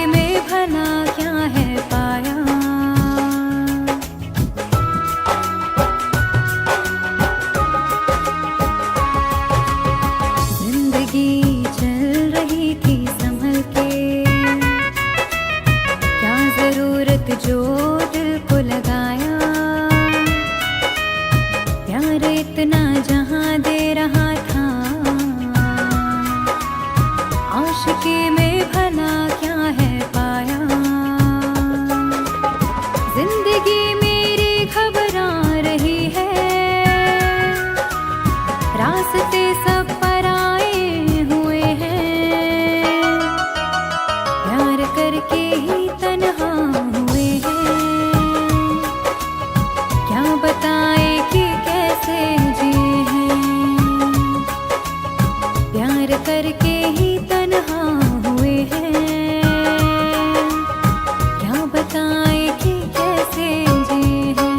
में भला क्या है पाया। जिंदगी चल रही थी संभल के, क्या जरूरत जो दिल को लगाया। प्यार इतना जहां दे रहा था, आशिकी में भला क्या है पाया। जिंदगी मेरी घबरा रही है, रास्ते सब पराए हुए हैं। प्यार करके ही तन्हा हुए हैं, क्या बताए कि कैसे जिए हैं। प्यार करके ही तन्हा हुए हैं, क्या बताए कि कैसे जिए हैं।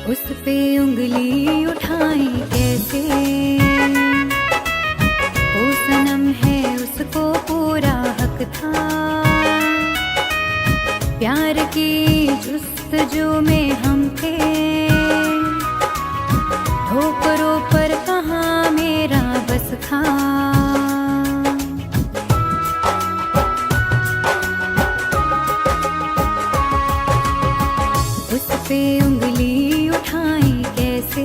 उस पे उंगली उठाई कैसे, वो सनम है उसको पूरा हक था। प्यार की जुस्तजू में हम थे, ठोकरों पर कहाँ मेरा बस था। उस पे उंगली उठाई कैसे,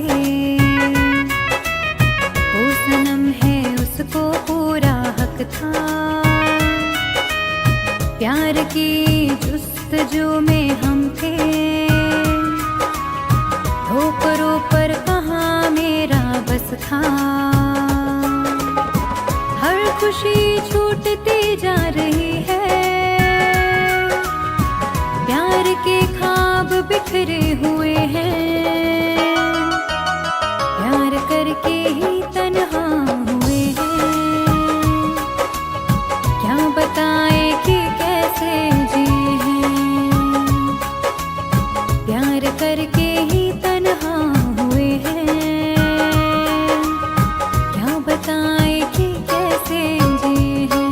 वो सनम है उसको पूरा हक था। प्यार की जुस्तजू में हम थे, ठोकरों पर कहाँ मेरा बस था। हर खुशी छूटती जा रही है, प्यार के ख्वाब बिखरे हुए हैं। प्यार करके ही तन्हा हुए हैं, क्या बताए कि कैसे जिए हैं। प्यार करके ही तन्हा हुए हैं, क्या बताए कि कैसे जिए हैं।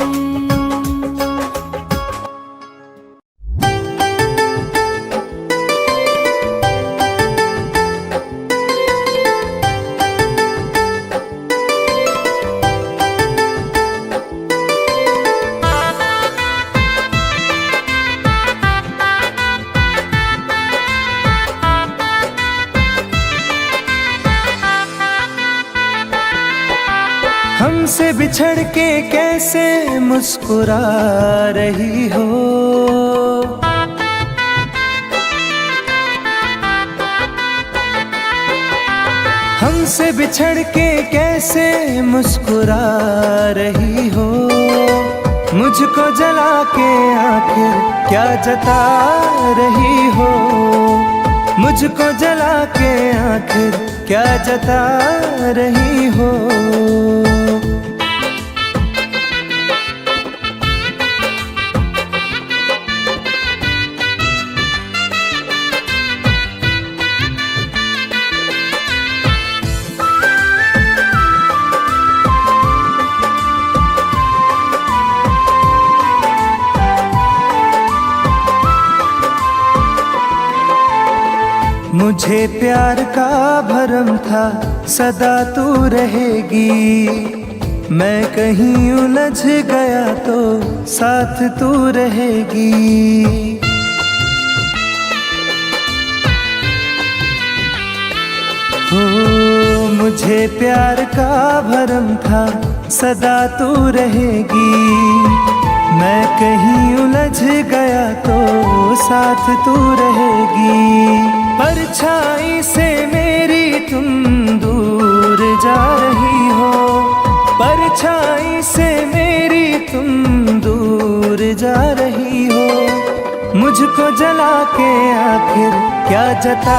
हमसे बिछड़ के कैसे मुस्कुरा रही हो। हमसे बिछड़ के कैसे मुस्कुरा रही हो। मुझको जला के आखिर क्या जता रही हो। मुझको जला के आखिर क्या जता रही हो। मुझे प्यार का भरम था सदा तू रहेगी। मैं कहीं उलझ गया तो साथ तू रहेगी। हो मुझे प्यार का भरम था सदा तू रहेगी। मैं कहीं उलझ गया तो साथ तू रहेगी। परछाई से मेरी तुम दूर जा रही हो। परछाई से मेरी तुम दूर जा रही हो। मुझको जला के आखिर क्या जता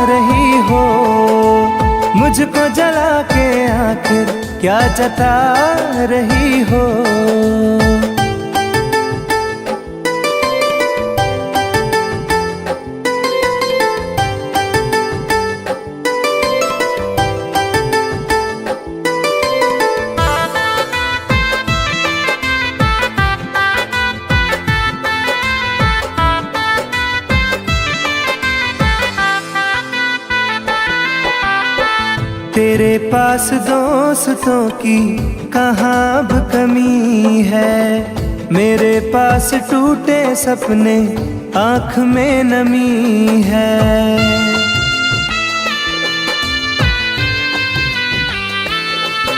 रही हो, मुझको जला के आखिर क्या जता रही हो। तेरे पास दोस्तों की कहाँ अब कमी है, मेरे पास टूटे सपने आँख में नमी है।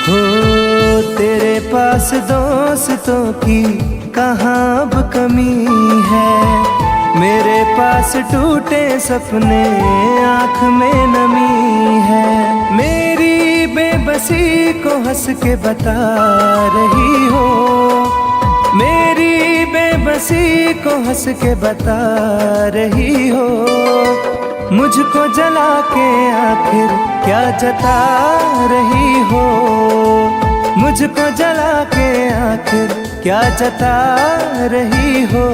हो तेरे पास दोस्तों की कहाँ अब कमी है, मेरे पास टूटे सपने आँख में नमी है। मेरी बेबसी को हंस के बता रही हो, मेरी बेबसी को हंस के बता रही हो। मुझको जला के आखिर क्या जता रही हो, मुझको जला के आखिर क्या जता रही हो।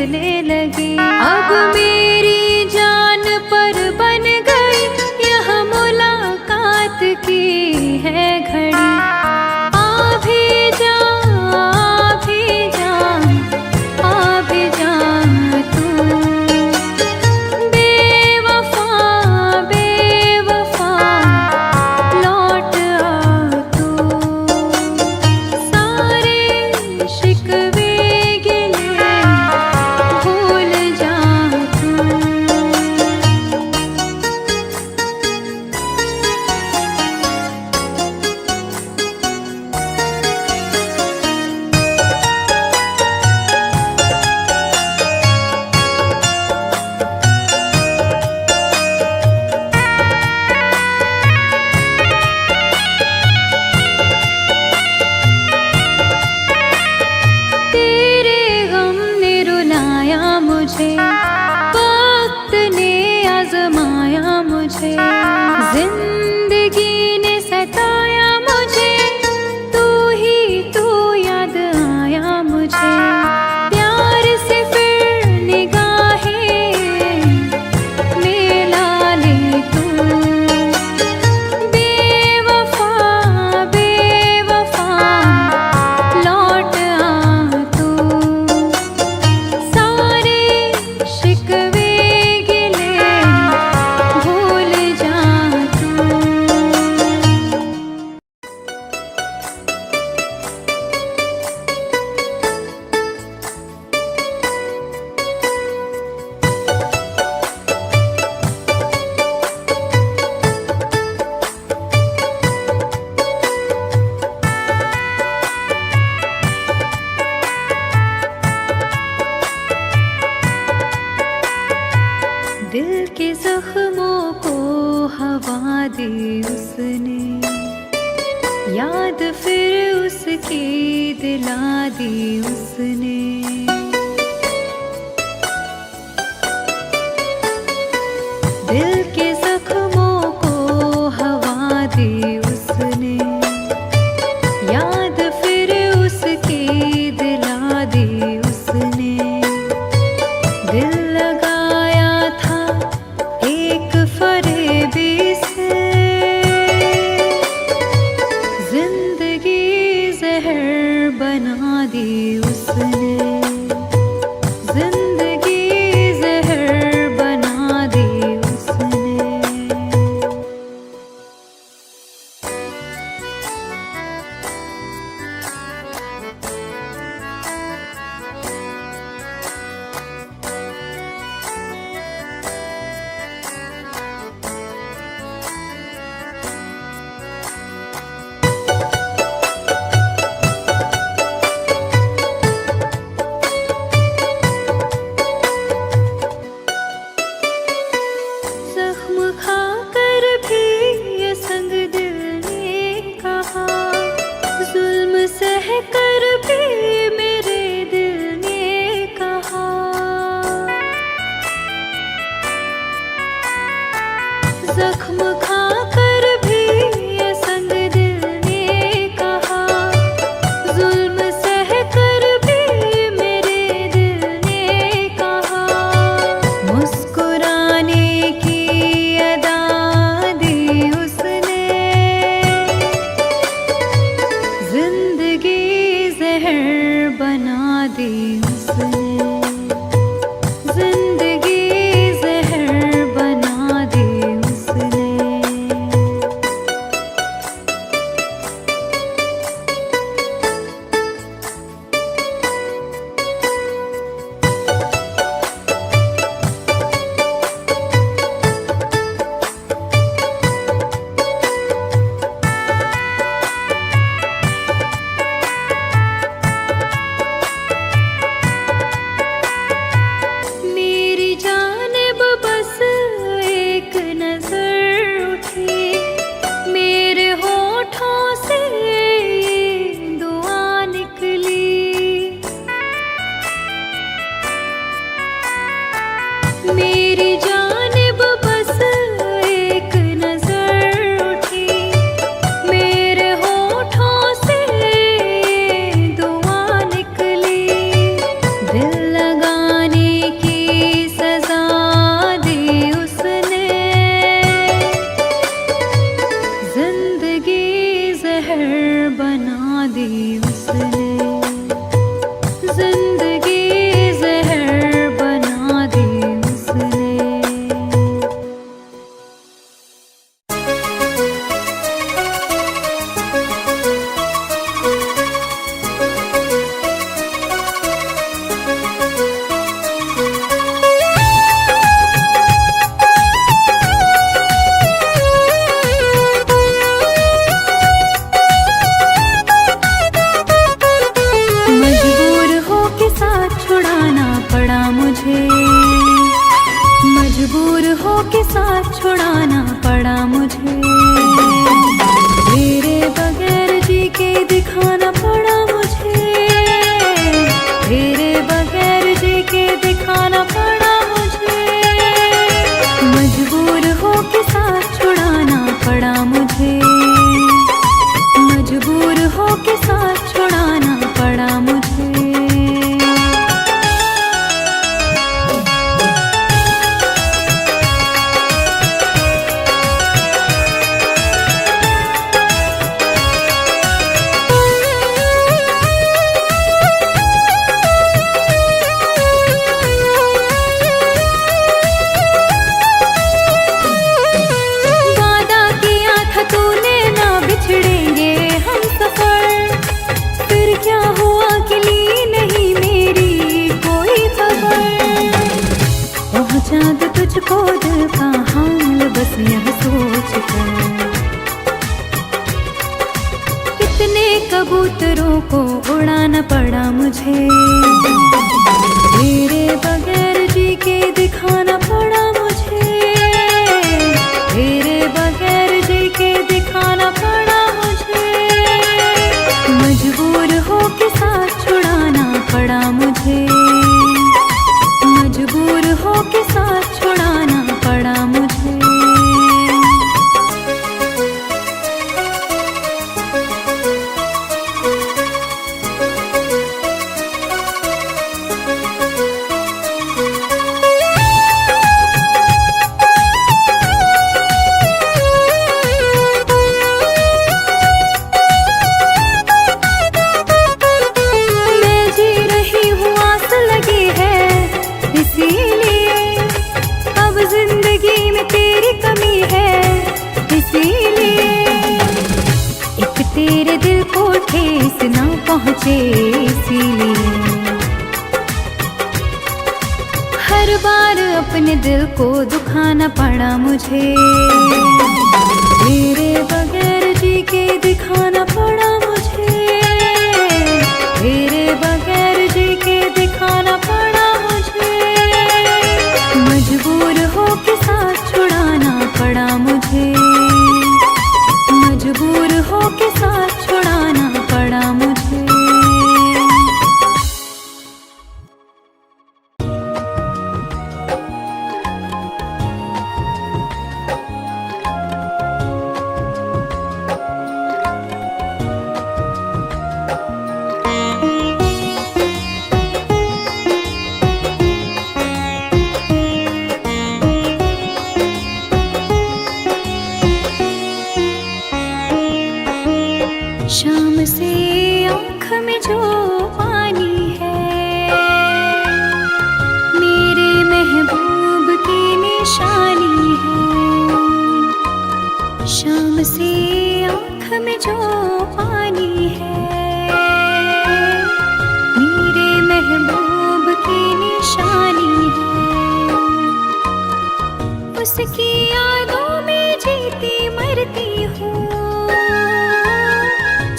फिसलने लगी। अब मेरी जान पर बन गई यह मुलाकात की है घड़ी। आ भी जा, आ भी जा, आ भी जा तू। बेवफा, बेवफा लौट आ तू। सारे शिकवे गिले भूल जा तू। तेरे गम ने रुलाया मुझे, वक्त ने आजमाया मुझे। जिंदगी ने सताया मुझे, तू ही तू याद आया मुझे। प्यार से फिर निगाहें मिला ले तू। बेवफा, बेवफा लौट आ तू। सारे शिकवे गिले भूल जा तू। दिल के जख्मों को हवा दी उसने, याद फिर उसकी दिला दी उसने। दिल के जख्मों को हवा दी उसने, याद फिर उसकी दिला दी उसने। दिल लगाया था एक फरेबी से, जिंदगी जहर बना दी उसने। जिंदगी जहर बना दी उसने। जख्म खाकर भी ये संग दिल ने कहा, जुल्म सह कर भी मेरे दिल ने कहा। जख्म खाकर भी ये संग दिल ने कहा, जुल्म सह कर भी मेरे दिल ने कहा। मुस्कुराने की अदा दी उसने, जिंदगी जहर बना दी उसने। जिंदगी जहर बना दी उसने। हो के साथ छुड़ाना पड़ा मुझे, तेरे बगैर जी के दिखाना पड़ा मुझे, तेरे बगैर जी के दिखाना पड़ा मुझे, मजबूर हो के साथ छुड़ाना पड़ा मुझे, मजबूर हो के साथ छुड़ाना पड़ा मुझे। चाँद तुझको दिल का हाल बस यह सोच कर, कितने कबूतरों को उड़ाना पड़ा मुझे, तेरे बगैर जी के दिखाना पड़ा मुझे, तेरे बगैर जी के दिखाना पड़ा मुझे, मजबूर हो के साथ छुड़ाना पड़ा मुझे, मजबूर हो के साथ छुड़ाना पड़ा मुझे। मैं जी रही हूँ आस लगी है इसीलिए, अब जिंदगी में तेरी कमी है इसीलिए, एक तेरे दिल को ठेस ना पहुँचे इसीलिए, हर बार अपने दिल को दुखाना पड़ा मुझे, तेरे बगैर जी के दिखाना पड़ा मुझे, तेरे बगैर जी के दिखाना पड़ा मुझे, मजबूर हो के साथ छुड़ाना पड़ा मुझे, मजबूर हो के साथ छुड़ाना पड़ा मुझे। शाम से आँख में जो पानी है, मेरे महबूब की निशानी है, शाम से आँख में जो पानी है, मेरे महबूब की निशानी है, उसकी यादों में जीती मरती हूँ,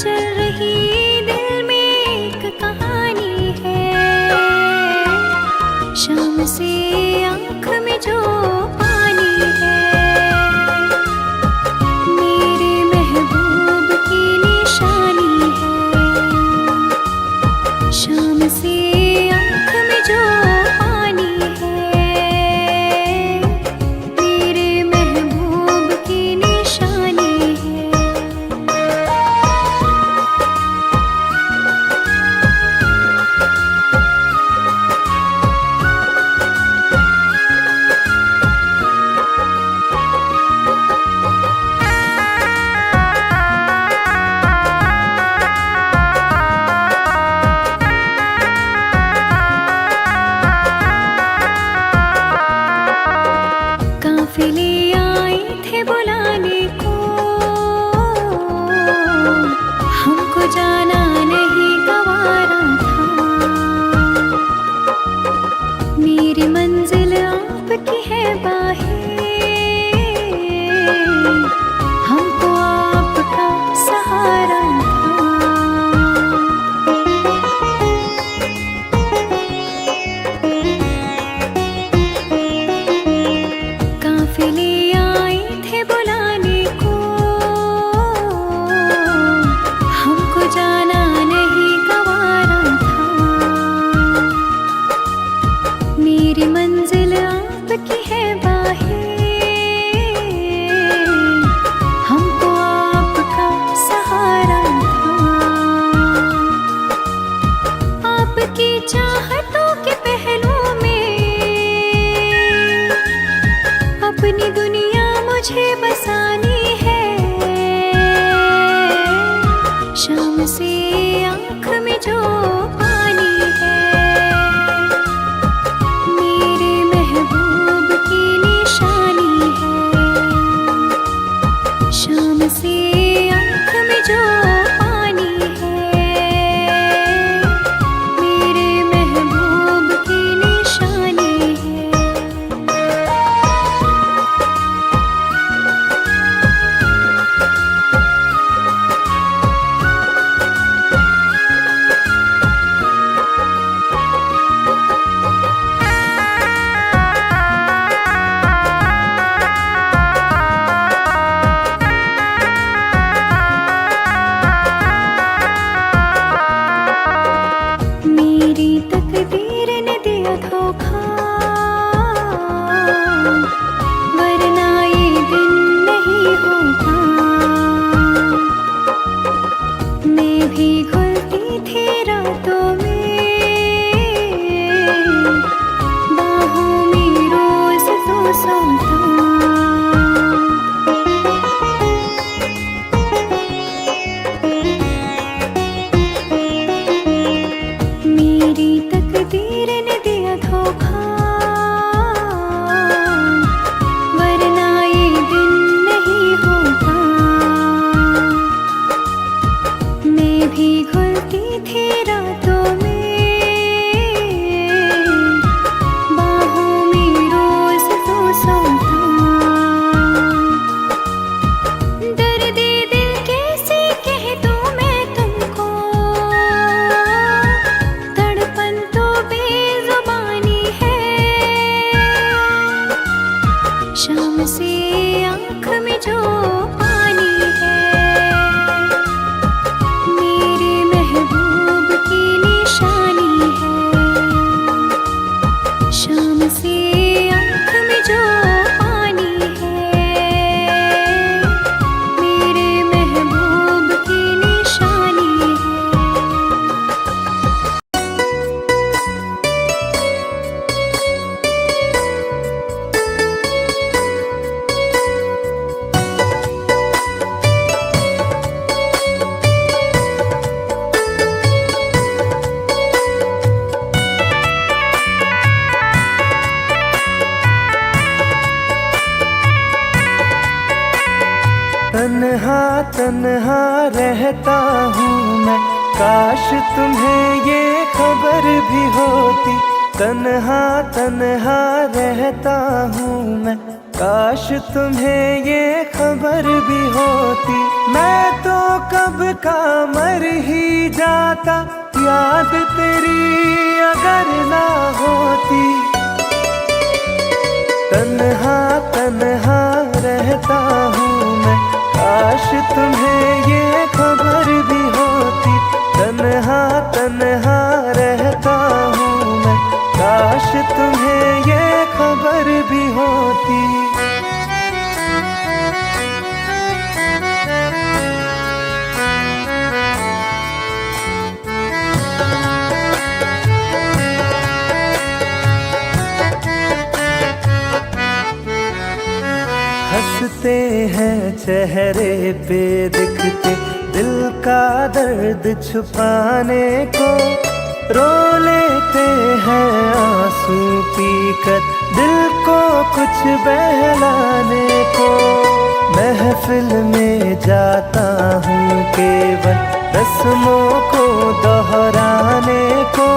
चल रही दिल में एक कहानी है, शाम से आँख में जो पानी है, मेरे महबूब की निशानी है, शाम से आँख में जो पानी है, मेरे महबूब मुझे बसानी है। शाम से आँख में जो पानी है, मेरे महबूब की निशानी है। शाम से आँख में जो पानी है, मेरे महबूब की निशानी है। मेरी तकदीर ने दिया धोखा, वरना ये दिन नहीं होता। मैं भी घुलती थी रातों में, बाहों में रोज तो सोता। मेरी तकदीर ने दिया धोखा, वरना ये दिन नहीं होता। मैं भी घुलती थी रातों में, बाहों में रोज तो सोता। दर्द-ए दिल कैसे कह दूं मैं तुमको, तड़पन तो बेजुबानी है। शाम से आँख में जो पानी है, मेरे महबूब की निशानी है। शाम से आँख में जो पानी है, मेरे महबूब की निशानी है। तन्हा तन्हा रहता हूँ मैं, काश तुम्हें ये खबर भी होती। तन्हा तन्हा रहता हूँ मैं, काश तुम्हें ये खबर भी होती। मैं तो कब का मर ही जाता, याद तेरी अगर ना होती। तन्हा तन्हा रहता हूँ मैं, काश तुम्हें ये खबर भी होती। तन्हा तन्हा रहता हूँ मैं, काश तुम्हें ये खबर भी होती। हंसते हैं चेहरे पे दिखते, दिल का दर्द छुपाने को। रो लेते हैं आंसू पीकर, दिल को कुछ बहलाने को। महफिल में जाता हूँ केवल रस्मों को दोहराने को।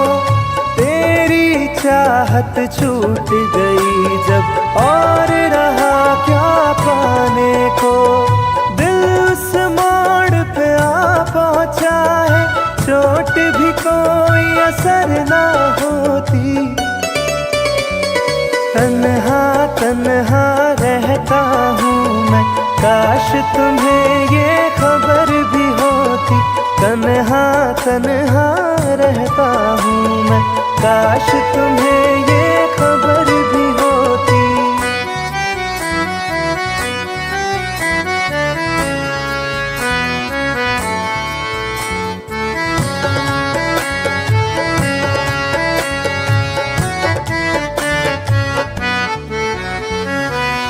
तेरी चाहत छूट गई जब, और रहा क्या पाने को। दिल उस मोड़ पे आ पहुँचा है, चोट भी कोई असर ना होती। तन्हा तन्हा रहता हूँ मैं, काश तुम्हें ये खबर भी होती। तन्हा तन्हा रहता हूँ मैं, काश तुम्हें ये खबर भी होती।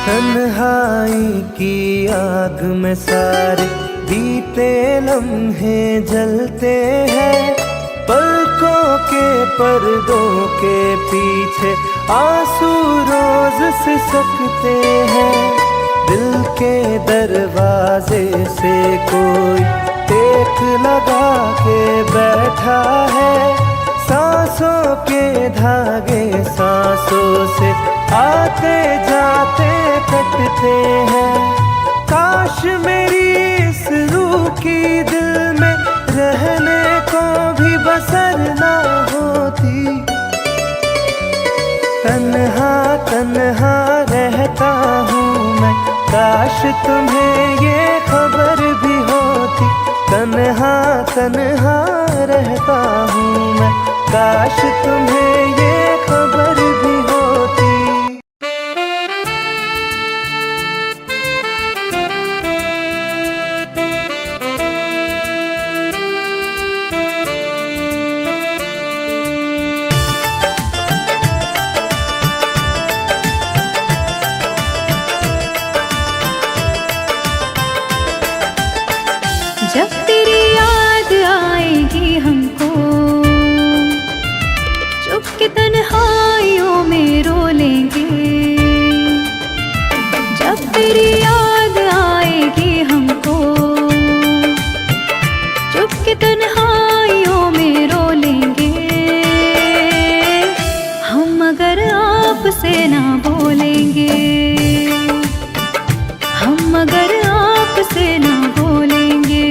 तन्हा तन्हाई की आग में सारे बीते लम्हे जलते हैं। पलकों के पर्दों के पीछे आंसू रोज सिसकते हैं। दिल के दरवाजे से कोई टेक लगा के बैठा है। सांसों के धागे सांसों से आते जाते कटते हैं। काश मेरी इस रूह की दिल में रहने को भी बसर ना होती। तन्हा तन्हा रहता हूँ मैं, काश तुम्हें ये खबर भी होती। तन्हा तन्हा रहता हूँ मैं, काश तुम्हें ये खबर भी होती। जब तेरी याद आएगी हमको, चुप के तन्हाइयों में रो लेंगे। जब तेरी याद आएगी हमको, चुप के तन्हाइयों में रो लेंगे। हम अगर आपसे ना बोलेंगे, हम अगर आपसे ना बोलेंगे।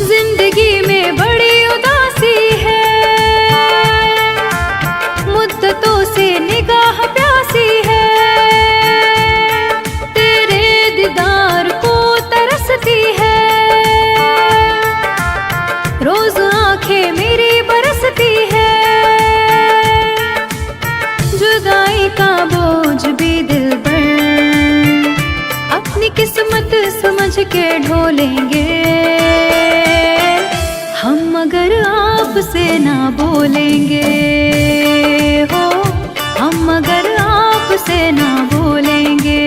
जिंदगी में बड़ी उदासी है, मुद्दतों से निगाह प्यासी है। तेरे दीदार को तरसती है, रोज आंखें मेरी बरसती है। जुदाई का बोझ भी दिल पर अपनी किस्मत समझ के ढोलेंगे। हम अगर आपसे ना बोलेंगे हो, हम अगर आपसे ना बोलेंगे।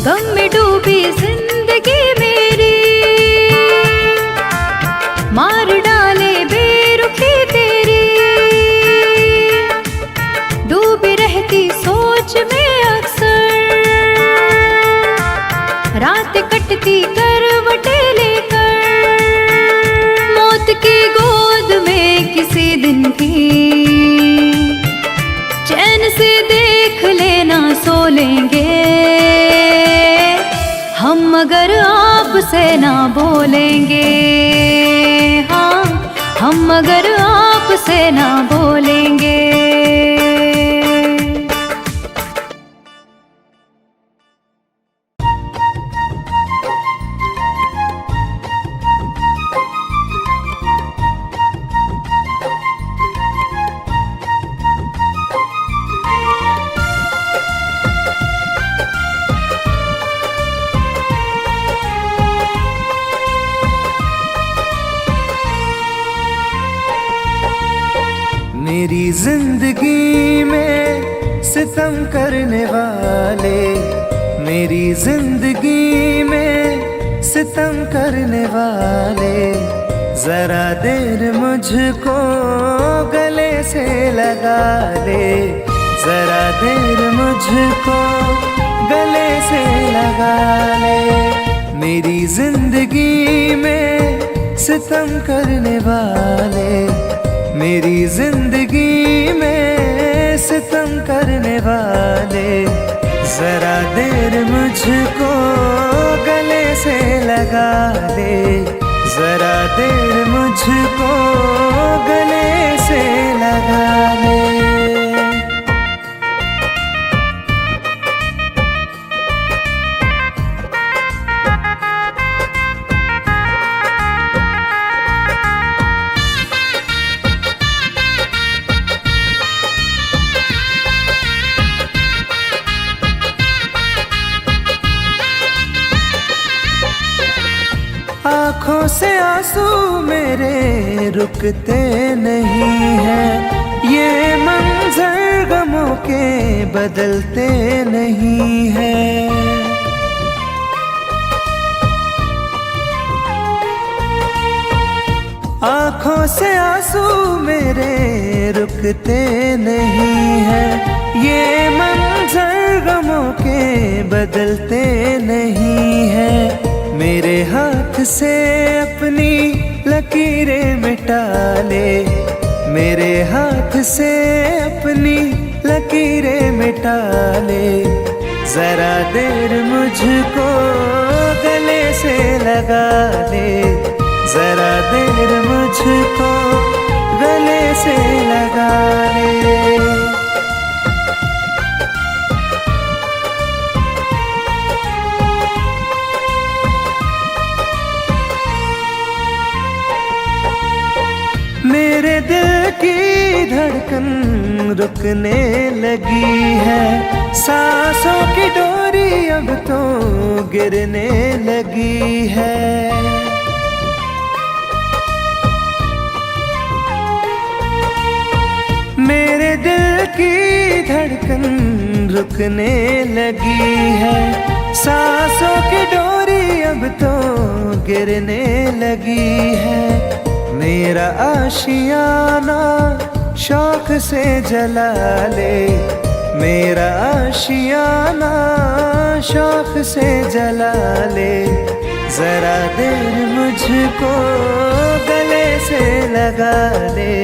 गम में डूबी जिंदगी मेरी, मार डाले बेरुखी तेरी। डूबी रहती सोच में अक्सर, रात कटती करवटे लेकर। मौत की गोद में किसी दिन भी चैन से देख लेना सो लेंगे। हम अगर आपसे ना बोलेंगे, हाँ हम अगर आपसे ना बोलेंगे। मेरी जिंदगी में सितम करने वाले, मेरी जिंदगी में सितम करने वाले। जरा देर मुझको गले से लगा ले, जरा देर मुझको गले से लगा ले। मेरी जिंदगी में सितम करने वाले, मेरी जिंदगी में सितम करने वाले, जरा देर मुझको गले से लगा ले, जरा देर मुझको गले से लगा ले। आँखों से आंसू मेरे रुकते नहीं हैं, ये मंजर गमों के बदलते नहीं हैं। आँखों से आंसू मेरे रुकते नहीं हैं, ये मंजर गमों के बदलते नहीं हैं। मेरे हाथ से अपनी लकीरें मिटा ले, मेरे हाथ से अपनी लकीरें मिटा ले, जरा देर मुझको गले से लगा ले, जरा देर मुझको गले से लगा ले। मेरे दिल की धड़कन रुकने लगी है, सांसों की डोरी अब तो गिरने लगी है। मेरे दिल की धड़कन रुकने लगी है, सांसों की डोरी अब तो गिरने लगी है। मेरा आशियाना शौक से जला ले, मेरा आशियाना शौक से जला ले, जरा देर मुझको गले से लगा ले,